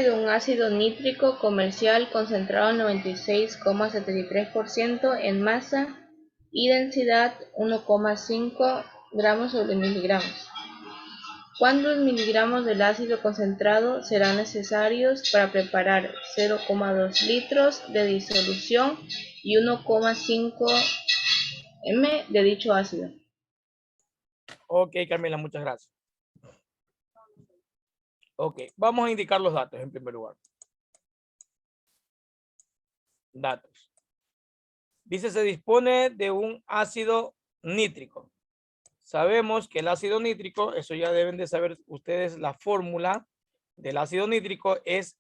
dispone de un ácido nítrico comercial concentrado al 96,73% en masa y densidad 1,5 gramos sobre miligramos. ¿Cuántos miligramos del ácido concentrado serán necesarios para preparar 0,2 litros de disolución y 1,5 m de dicho ácido? Ok, Carmela, muchas gracias. Ok, vamos a indicar los datos en primer lugar. Datos. Dice, se dispone de un ácido nítrico. Sabemos que el ácido nítrico, eso ya deben de saber ustedes, la fórmula del ácido nítrico es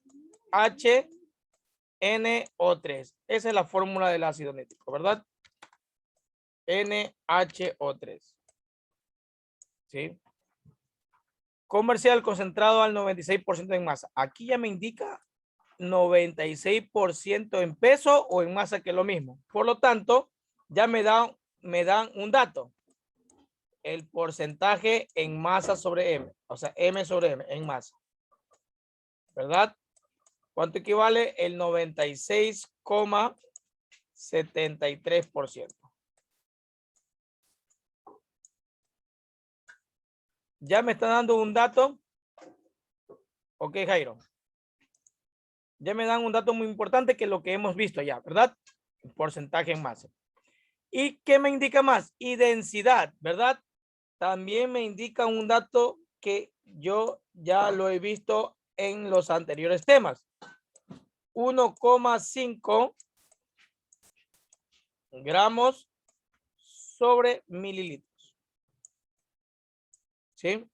HNO3. Esa es la fórmula del ácido nítrico, ¿verdad? NHO3. ¿Sí? Comercial concentrado al 96% en masa. Aquí ya me indica 96% en peso o en masa, que es lo mismo. Por lo tanto, ya me dan un dato. El porcentaje en masa sobre M. O sea, M sobre M en masa. ¿Verdad? ¿Cuánto equivale? El 96,73%. Ya me está dando un dato. Ok, Jairo. Ya me dan un dato muy importante, que es lo que hemos visto ya, ¿verdad? El porcentaje en masa. ¿Y qué me indica más? Y densidad, ¿verdad? También me indica un dato que yo ya lo he visto en los anteriores temas. 1,5 gramos sobre mililitros. ¿Sí?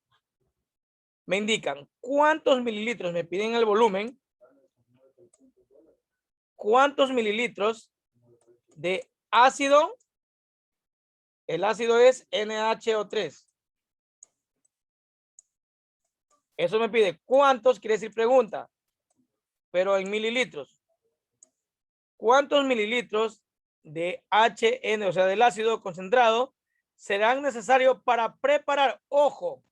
Me indican cuántos mililitros me piden el volumen, cuántos mililitros de ácido. El ácido es NHO3. Eso me pide cuántos, quiere decir pregunta, pero en mililitros. ¿Cuántos mililitros de HN, o sea, del ácido concentrado, serán necesarios para preparar? Ojo,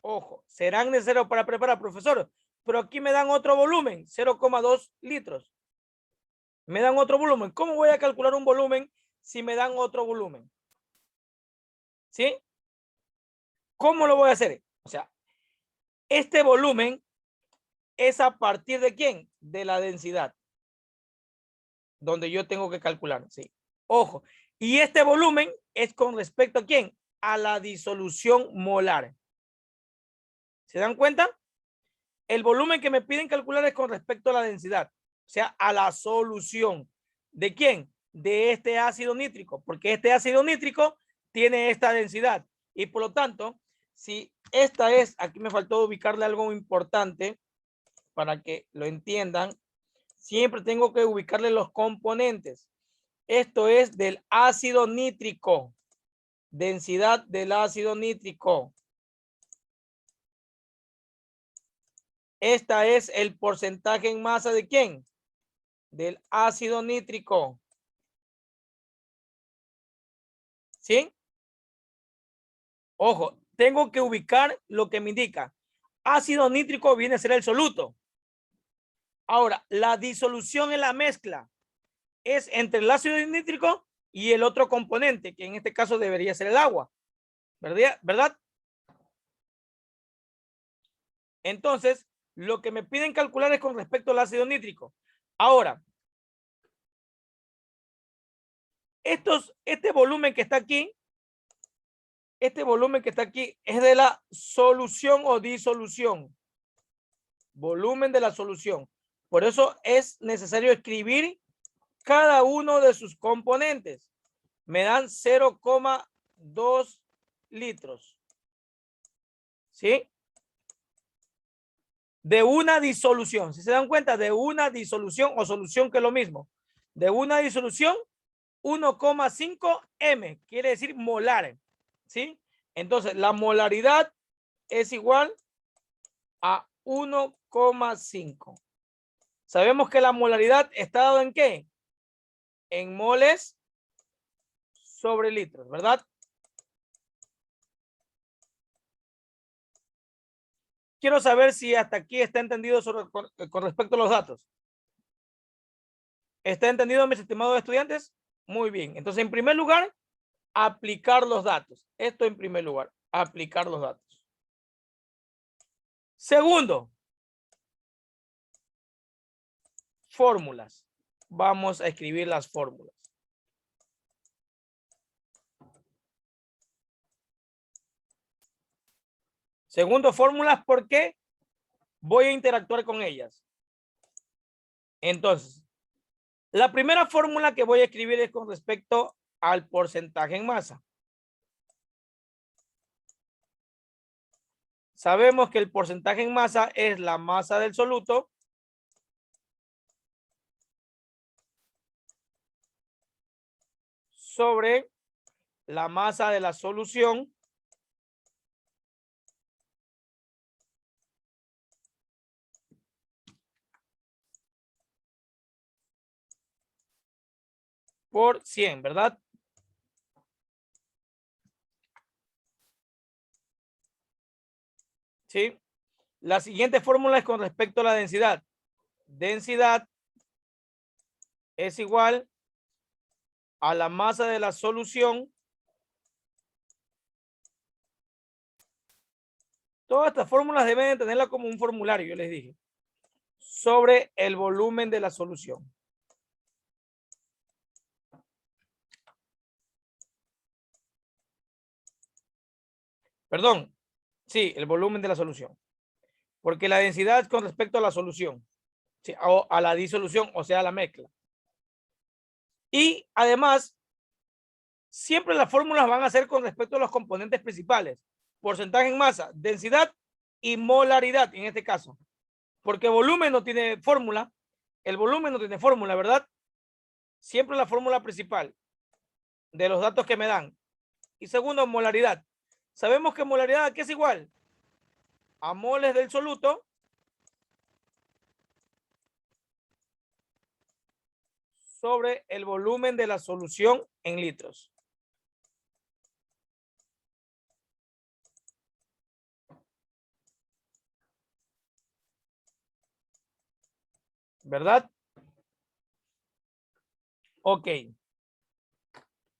ojo, serán necesarios para preparar, profesor, pero aquí me dan otro volumen, 0,2 litros. Me dan otro volumen. ¿Cómo voy a calcular un volumen si me dan otro volumen? ¿Sí? ¿Cómo lo voy a hacer? O sea, este volumen es a partir de ¿quién? De la densidad. Donde yo tengo que calcular, ¿sí? Ojo. Y este volumen es con respecto a ¿quién? A la disolución molar. ¿Se dan cuenta? El volumen que me piden calcular es con respecto a la densidad. O sea, a la solución. ¿De quién? De este ácido nítrico. Porque este ácido nítrico tiene esta densidad. Y por lo tanto, si esta es, aquí me faltó ubicarle algo importante para que lo entiendan. Siempre tengo que ubicarle los componentes. Esto es del ácido nítrico. Densidad del ácido nítrico. Esta es el porcentaje en masa de ¿quién? Del ácido nítrico. ¿Sí? Ojo, tengo que ubicar lo que me indica. Ácido nítrico viene a ser el soluto. Ahora, la disolución en la mezcla es entre el ácido nítrico y el otro componente, que en este caso debería ser el agua. ¿Verdad? Entonces, lo que me piden calcular es con respecto al ácido nítrico. Ahora, este volumen que está aquí, es de la solución o disolución. Volumen de la solución. Por eso es necesario escribir cada uno de sus componentes. Me dan 0,2 litros. ¿Sí? De una disolución. Si se dan cuenta, de una disolución o solución, que es lo mismo. De una disolución, 1,5 m, quiere decir molar. ¿Sí? Entonces, la molaridad es igual a 1,5. Sabemos que la molaridad está dado en ¿qué? En moles sobre litros, ¿verdad? quiero saber si hasta aquí está entendido con respecto a los datos. ¿Está entendido, mis estimados estudiantes? Muy bien. Entonces, en primer lugar, aplicar los datos. Esto en primer lugar, aplicar los datos. Segundo, fórmulas. Vamos a escribir las fórmulas. Segundo, fórmulas porque voy a interactuar con ellas. Entonces, la primera fórmula que voy a escribir es con respecto al porcentaje en masa. Sabemos que el porcentaje en masa es la masa del soluto sobre la masa de la solución por 100, ¿verdad? ¿Sí? La siguiente fórmula es con respecto a la densidad. Densidad es igual a la masa de la solución. Todas estas fórmulas deben tenerla como un formulario, yo les dije, sobre el volumen de la solución. Perdón, sí, el volumen de la solución. Porque la densidad es con respecto a la solución, ¿sí? O a la disolución, o sea, a la mezcla. Y además, siempre las fórmulas van a ser con respecto a los componentes principales. Porcentaje en masa, densidad y molaridad en este caso. Porque volumen no tiene fórmula. El volumen no tiene fórmula, ¿verdad? Siempre la fórmula principal de los datos que me dan. Y segundo, molaridad. Sabemos que molaridad aquí es igual a moles del soluto sobre el volumen de la solución en litros. ¿Verdad? Ok.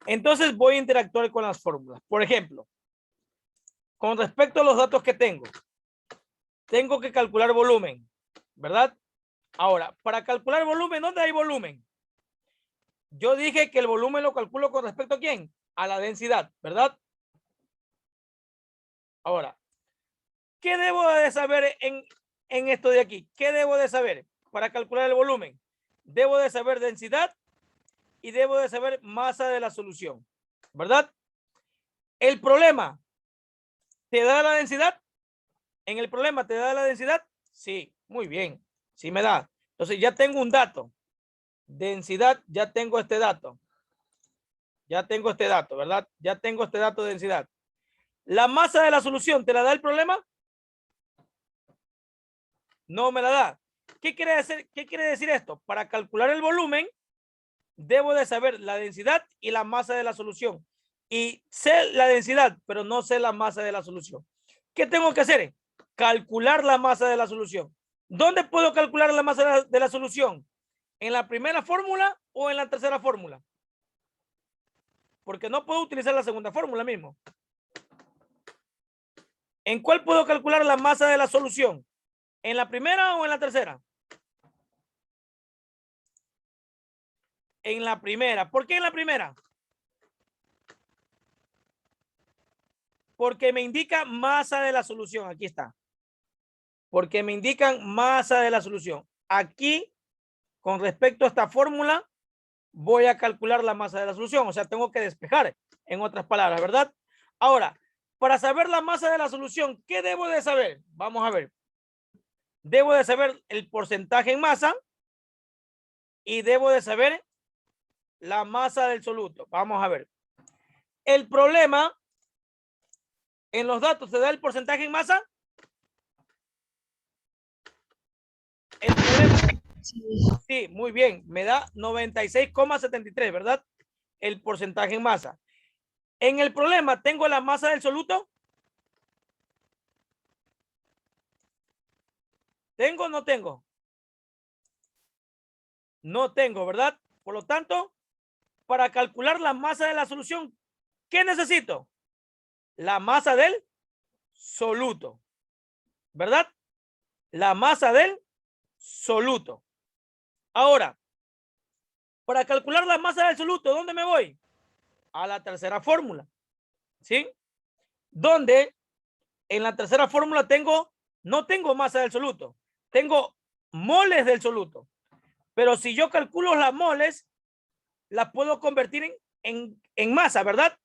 Entonces voy a interactuar con las fórmulas. Por ejemplo, con respecto a los datos que tengo que calcular volumen, ¿verdad? Ahora, para calcular volumen, ¿dónde hay volumen? Yo dije que el volumen lo calculo con respecto a quién? A la densidad, ¿verdad? Ahora, ¿qué debo de saber en esto de aquí? ¿Qué debo de saber para calcular el volumen? Debo de saber densidad y debo de saber masa de la solución, ¿verdad? El problema, ¿te da la densidad? ¿En el problema te da la densidad? Sí, muy bien, sí me da. Entonces ya tengo un dato. Densidad, ya tengo este dato. Ya tengo este dato, ¿verdad? Ya tengo este dato de densidad. ¿La masa de la solución te la da el problema? No me la da. ¿Qué quiere decir esto? Para calcular el volumen, debo de saber la densidad y la masa de la solución. Y sé la densidad, pero no sé la masa de la solución. ¿Qué tengo que hacer? Calcular la masa de la solución. ¿Dónde puedo calcular la masa de la solución? ¿En la primera fórmula o en la tercera fórmula? Porque no puedo utilizar la segunda fórmula mismo. ¿En cuál puedo calcular la masa de la solución? ¿En la primera o en la tercera? En la primera. ¿Por qué en la primera? Porque me indica masa de la solución. Aquí está. Porque me indican masa de la solución. Aquí, con respecto a esta fórmula, voy a calcular la masa de la solución. O sea, tengo que despejar, en otras palabras, ¿verdad? Ahora, para saber la masa de la solución, ¿qué debo de saber? Vamos a ver. Debo de saber el porcentaje en masa y debo de saber la masa del soluto. Vamos a ver. El problema en los datos te da el porcentaje en masa. El problema, sí, muy bien, me da 96,73, ¿verdad? El porcentaje en masa. En el problema tengo la masa del soluto. ¿Tengo o no tengo? No tengo, ¿verdad? Por lo tanto, para calcular la masa de la solución, ¿qué necesito? La masa del soluto, ¿verdad? La masa del soluto. Ahora, para calcular la masa del soluto, ¿dónde me voy? A la tercera fórmula, ¿sí? Donde en la tercera fórmula no tengo masa del soluto, tengo moles del soluto. Pero si yo calculo las moles, las puedo convertir en masa, ¿verdad?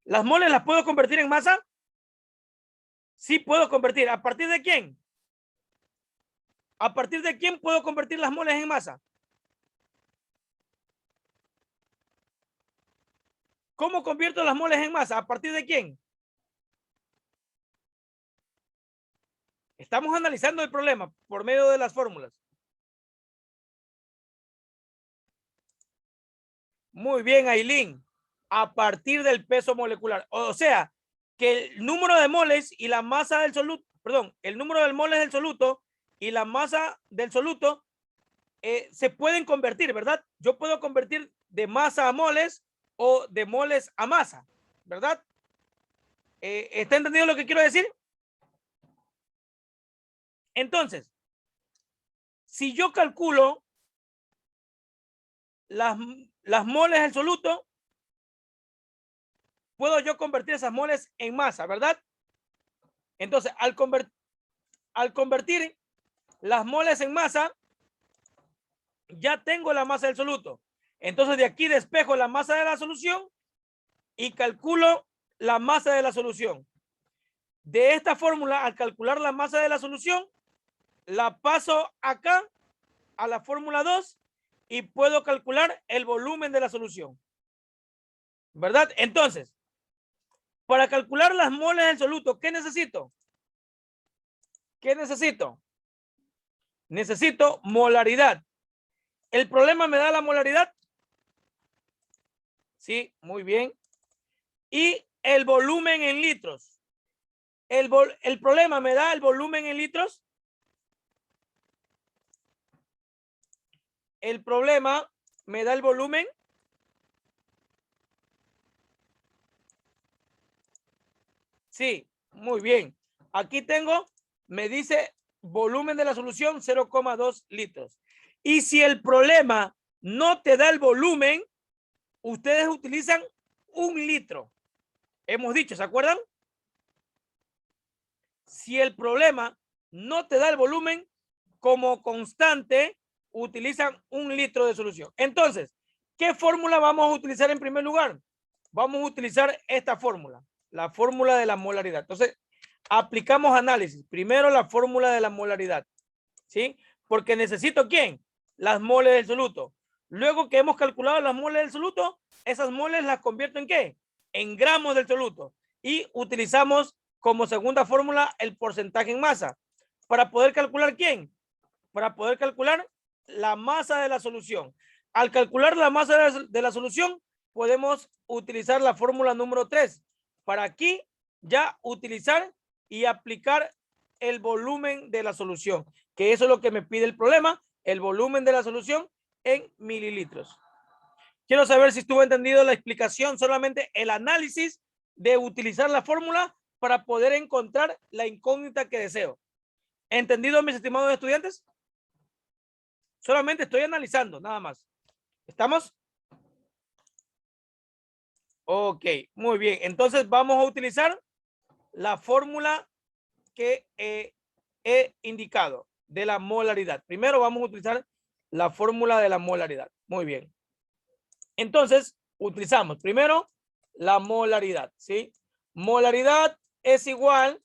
Las moles las puedo convertir en masa. Sí puedo convertir. ¿A partir de quién? ¿A partir de quién puedo convertir las moles en masa? ¿Cómo convierto las moles en masa? ¿A partir de quién? Estamos analizando el problema por medio de las fórmulas. Muy bien, Aileen. A partir del peso molecular. O sea, que el número de moles y la masa del soluto, perdón, el número de moles del soluto y la masa del soluto se pueden convertir, ¿verdad? Yo puedo convertir de masa a moles o de moles a masa, ¿verdad? ¿Está entendido lo que quiero decir? Entonces, si yo calculo las moles del soluto, puedo yo convertir esas moles en masa, ¿verdad? Entonces, al convertir las moles en masa, ya tengo la masa del soluto. Entonces, de aquí despejo la masa de la solución y calculo la masa de la solución. De esta fórmula, al calcular la masa de la solución, la paso acá a la fórmula 2 y puedo calcular el volumen de la solución. ¿Verdad? Entonces, para calcular las moles del soluto, ¿qué necesito? ¿Qué necesito? Necesito molaridad. ¿El problema me da la molaridad? Sí, muy bien. Y el volumen en litros. ¿El problema me da el volumen en litros? El problema me da el volumen. Sí, muy bien. Aquí tengo, me dice volumen de la solución 0,2 litros. Y si el problema no te da el volumen, ustedes utilizan 1 litro. Hemos dicho, ¿se acuerdan? Si el problema no te da el volumen, como constante, utilizan 1 litro de solución. Entonces, ¿qué fórmula vamos a utilizar en primer lugar? Vamos a utilizar esta fórmula, la fórmula de la molaridad. Entonces, aplicamos análisis. Primero la fórmula de la molaridad, ¿sí? Porque necesito, ¿quién? Las moles del soluto. Luego que hemos calculado las moles del soluto, esas moles las convierto en ¿qué? En gramos del soluto. Y utilizamos como segunda fórmula el porcentaje en masa. Para poder calcular ¿quién? Para poder calcular la masa de la solución. Al calcular la masa de la solución, podemos utilizar la fórmula número 3. Para aquí ya utilizar y aplicar el volumen de la solución, que eso es lo que me pide el problema, el volumen de la solución en mililitros. Quiero saber si estuvo entendido la explicación, solamente el análisis de utilizar la fórmula para poder encontrar la incógnita que deseo. ¿Entendido, mis estimados estudiantes? Solamente estoy analizando, nada más. ¿Estamos? Ok, muy bien. Entonces vamos a utilizar la fórmula que he indicado de la molaridad. Primero vamos a utilizar la fórmula de la molaridad. Muy bien. Entonces, utilizamos primero la molaridad, ¿sí? Molaridad es igual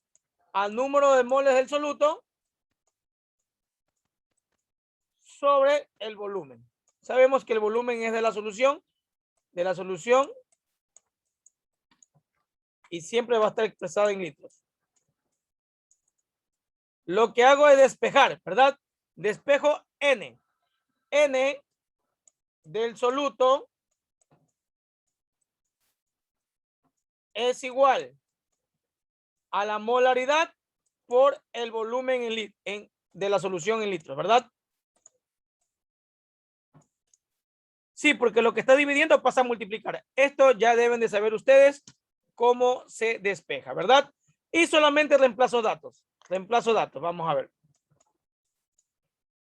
al número de moles del soluto sobre el volumen. Sabemos que el volumen es de la solución y siempre va a estar expresado en litros. Lo que hago es despejar, ¿verdad? Despejo N. N del soluto es igual a la molaridad por el volumen de la solución en litros, ¿verdad? Sí, porque lo que está dividiendo pasa a multiplicar. Esto ya deben de saber ustedes cómo se despeja, ¿verdad? Y solamente reemplazo datos. Reemplazo datos, vamos a ver.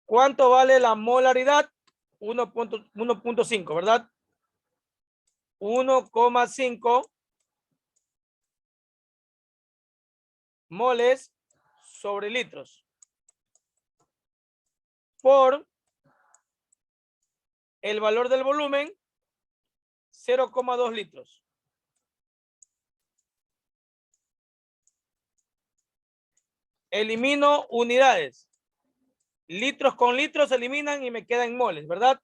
¿Cuánto vale la molaridad? 1.5, ¿verdad? 1,5 moles sobre litros por el valor del volumen, 0,2 litros. Elimino unidades. Litros con litros se eliminan y me quedan moles, ¿verdad?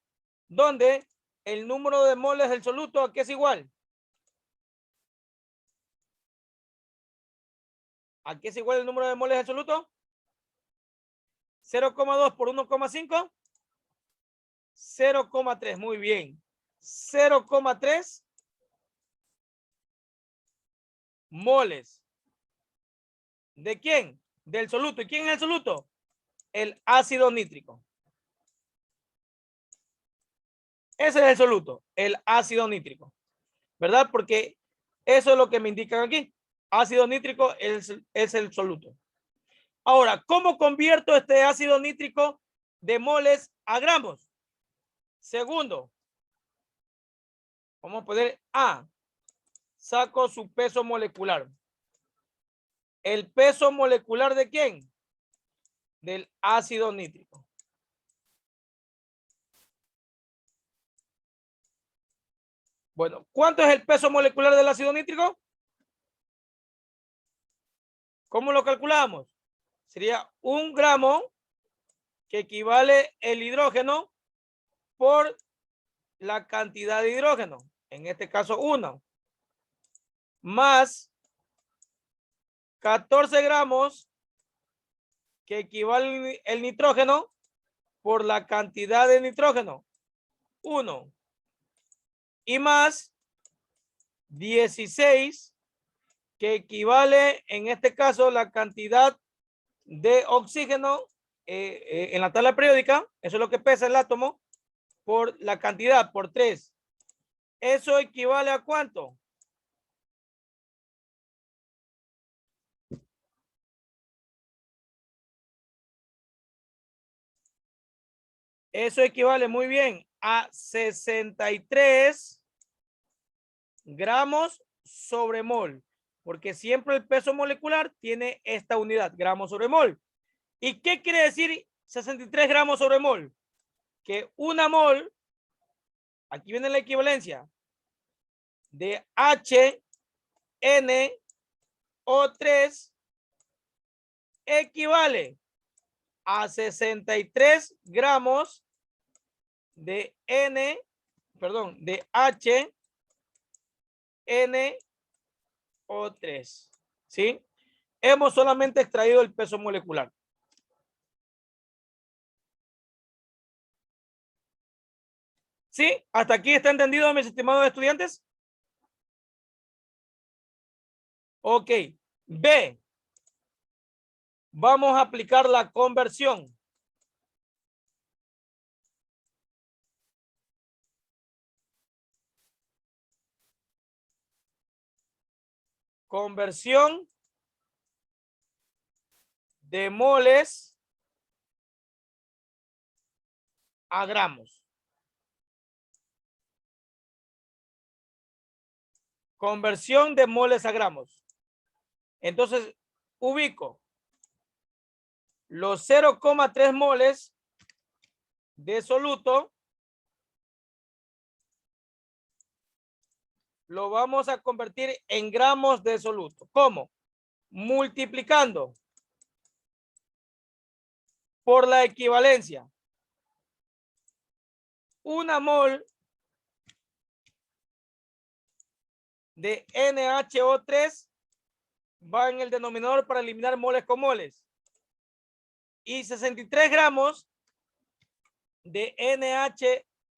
Donde el número de moles del soluto, ¿a qué es igual? ¿A qué es igual el número de moles del soluto? 0,2 por 1,5. 0,3, muy bien. 0,3 moles. ¿De quién? Del soluto. ¿Y quién es el soluto? El ácido nítrico. Ese es el soluto, el ácido nítrico. ¿Verdad? Porque eso es lo que me indican aquí. Ácido nítrico es el soluto. Ahora, ¿cómo convierto este ácido nítrico de moles a gramos? Segundo, vamos a poner A. Saco su peso molecular. ¿El peso molecular de quién? Del ácido nítrico. Bueno, ¿cuánto es el peso molecular del ácido nítrico? ¿Cómo lo calculamos? Sería 1 gramo, que equivale el hidrógeno por la cantidad de hidrógeno. En este caso 1. Más 14 gramos, que equivale el nitrógeno por la cantidad de nitrógeno. 1. Y más 16, que equivale en este caso la cantidad de oxígeno en la tabla periódica. Eso es lo que pesa el átomo por la cantidad, por 3. ¿Eso equivale a cuánto? Eso equivale muy bien a 63 gramos sobre mol, porque siempre el peso molecular tiene esta unidad, gramos sobre mol. ¿Y qué quiere decir 63 gramos sobre mol? Que una mol, aquí viene la equivalencia, de HNO3 equivale a 63 gramos de de HNO3. ¿Sí? Hemos solamente extraído el peso molecular. ¿Sí? ¿Hasta aquí está entendido, mis estimados estudiantes? Ok. B. Vamos a aplicar la conversión. Conversión de moles a gramos. Conversión de moles a gramos. Entonces, ubico los 0,3 moles de soluto. Lo vamos a convertir en gramos de soluto. ¿Cómo? Multiplicando por la equivalencia. Una mol de NaHO3 va en el denominador para eliminar moles con moles. Y 63 gramos de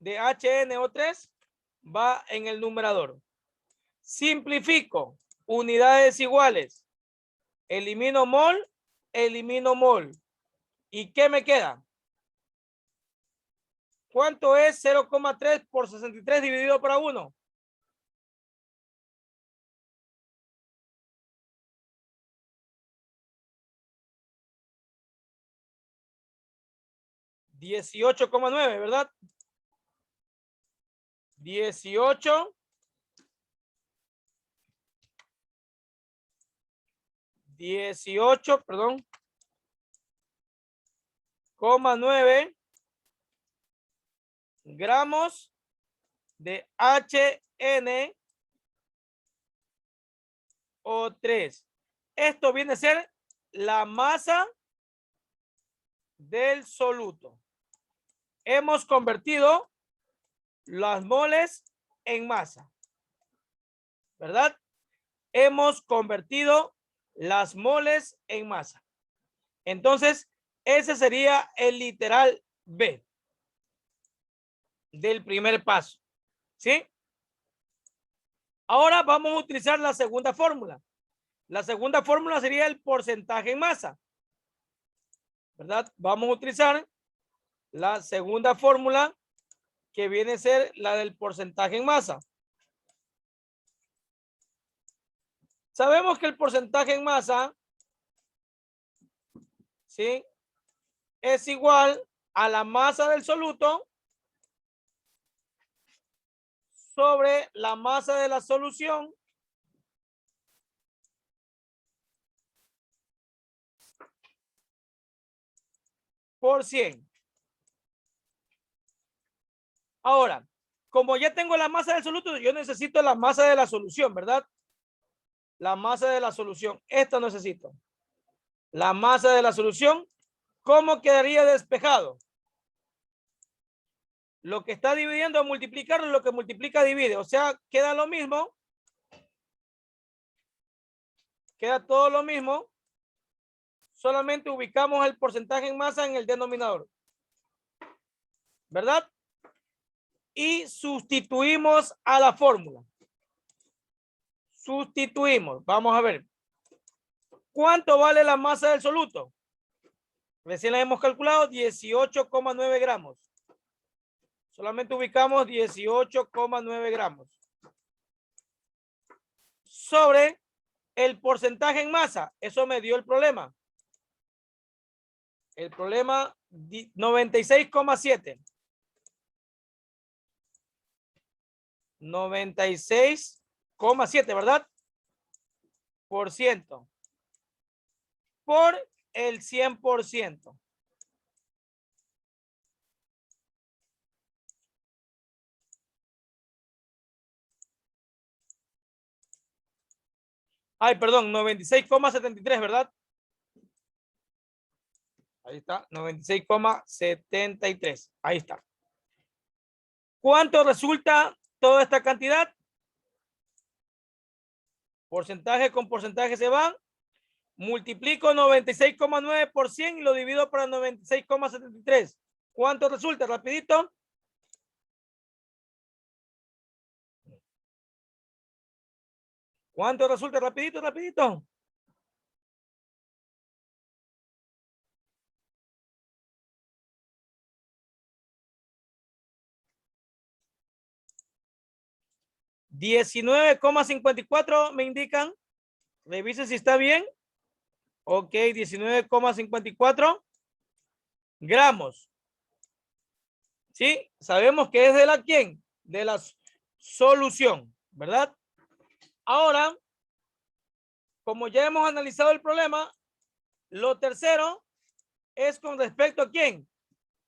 HNO3 va en el numerador. Simplifico. Unidades iguales. Elimino mol, elimino mol. ¿Y qué me queda? ¿Cuánto es 0,3 por 63 dividido por 1? $18,9, ¿verdad? 18, perdón, 9 gramos de HNO3. Esto viene a ser la masa del soluto. Hemos convertido las moles en masa, ¿verdad? Hemos convertido las moles en masa. Entonces, ese sería el literal B del primer paso, ¿sí? Ahora vamos a utilizar la segunda fórmula. La segunda fórmula sería el porcentaje en masa, ¿verdad? Vamos a utilizar la segunda fórmula, que viene a ser la del porcentaje en masa. Sabemos que el porcentaje en masa, ¿sí?, es igual a la masa del soluto sobre la masa de la solución por 100. Ahora, como ya tengo la masa del soluto, yo necesito la masa de la solución, ¿verdad? La masa de la solución. Esta necesito. La masa de la solución. ¿Cómo quedaría despejado? Lo que está dividiendo a multiplicar, lo que multiplica divide. O sea, queda lo mismo. Queda todo lo mismo. Solamente ubicamos el porcentaje en masa en el denominador, ¿verdad? Y sustituimos a la fórmula. Sustituimos. Vamos a ver. ¿Cuánto vale la masa del soluto? Recién la hemos calculado, 18,9 gramos. Solamente ubicamos 18,9 gramos. Sobre el porcentaje en masa. Eso me dio el problema. El problema 96,7. 96,7, ¿verdad? Por ciento. Por el 100%. Ay, perdón, 96,73, ¿verdad? Ahí está, 96,73. Ahí está. ¿Cuánto resulta toda esta cantidad? Porcentaje con porcentaje se van. Multiplico 96,9 por 100 y lo divido por 96,73. ¿Cuánto resulta? Rapidito. ¿Cuánto resulta? Rapidito, rapidito. $19,54 me indican. Revisen si está bien. Ok, 19,54 gramos. ¿Sí? Sabemos que es de la ¿quién? De la solución, ¿verdad? Ahora, como ya hemos analizado el problema, lo tercero es con respecto a ¿quién?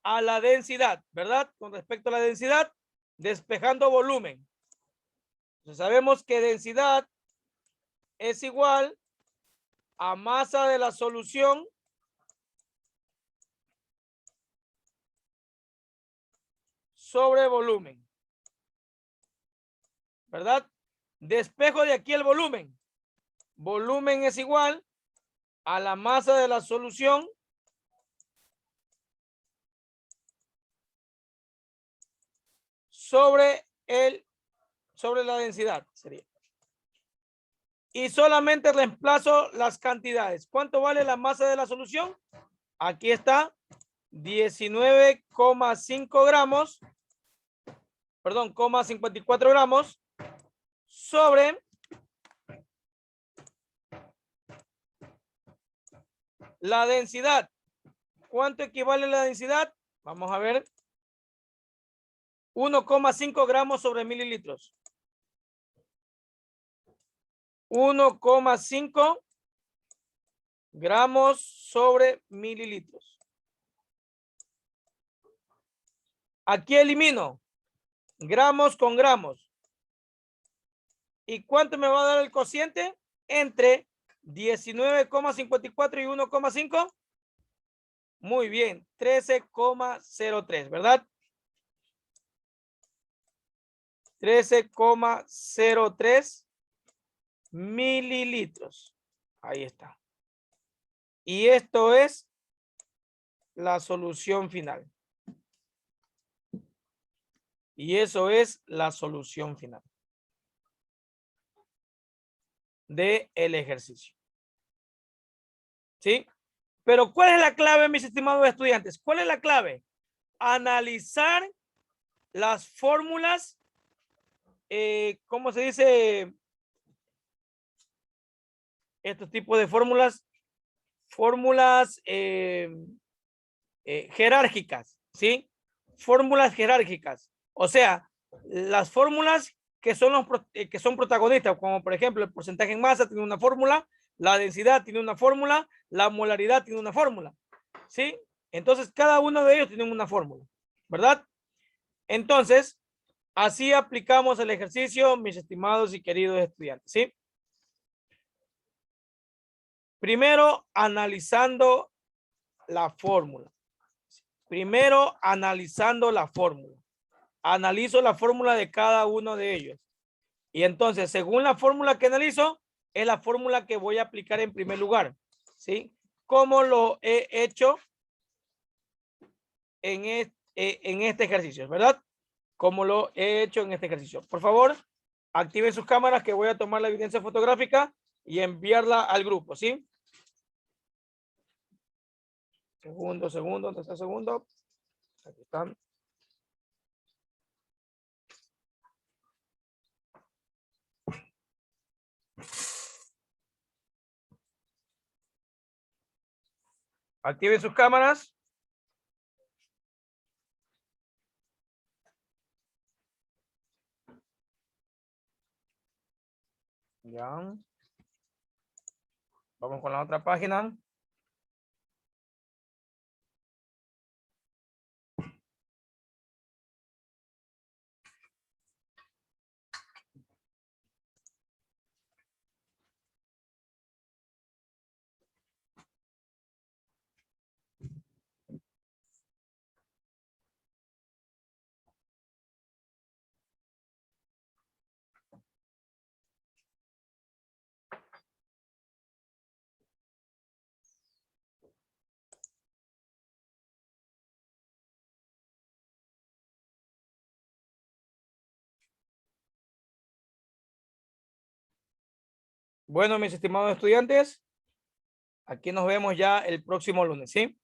A la densidad, ¿verdad? Con respecto a la densidad, despejando volumen. Entonces sabemos que densidad es igual a masa de la solución sobre volumen, ¿verdad? Despejo de aquí el volumen. Volumen es igual a la masa de la solución sobre la densidad sería. Y solamente reemplazo las cantidades. ¿Cuánto vale la masa de la solución? Aquí está 19,5 gramos, perdón, 54 gramos sobre la densidad. ¿Cuánto equivale la densidad? Vamos a ver. 1,5 gramos sobre mililitros. 1,5 gramos sobre mililitros. Aquí elimino gramos con gramos. ¿Y cuánto me va a dar el cociente? Entre 19,54 y 1,5. Muy bien, 13,03, ¿verdad? 13,03 mililitros. Ahí está. Y esto es la solución final. Y eso es la solución final del ejercicio. ¿Sí? Pero ¿cuál es la clave, mis estimados estudiantes? ¿Cuál es la clave? Analizar las fórmulas, ¿cómo se dice? Estos tipos de fórmulas, jerárquicas, ¿sí? Fórmulas jerárquicas. O sea, las fórmulas que son protagonistas, como por ejemplo el porcentaje en masa tiene una fórmula, la densidad tiene una fórmula, la molaridad tiene una fórmula, ¿sí? Entonces, cada uno de ellos tiene una fórmula, ¿verdad? Entonces, así aplicamos el ejercicio, mis estimados y queridos estudiantes, ¿sí? Primero, analizando la fórmula. Primero, analizando la fórmula. Analizo la fórmula de cada uno de ellos. Y entonces, según la fórmula que analizo, es la fórmula que voy a aplicar en primer lugar. ¿Sí? Como lo he hecho en este ejercicio, ¿verdad? Como lo he hecho en este ejercicio. Por favor, activen sus cámaras que voy a tomar la evidencia fotográfica y enviarla al grupo, ¿sí? Segundo, ¿dónde está el segundo? Aquí están. Activen sus cámaras. Ya. Vamos con la otra página. Bueno, mis estimados estudiantes, aquí nos vemos ya el próximo lunes, ¿sí?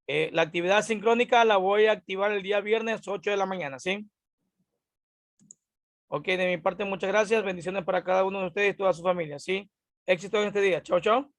La actividad sincrónica la voy a activar el día viernes 8 de la mañana, ¿sí? Ok, de mi parte, muchas gracias. Bendiciones para cada uno de ustedes y toda su familia, ¿sí? Éxito en este día. Chao, chao.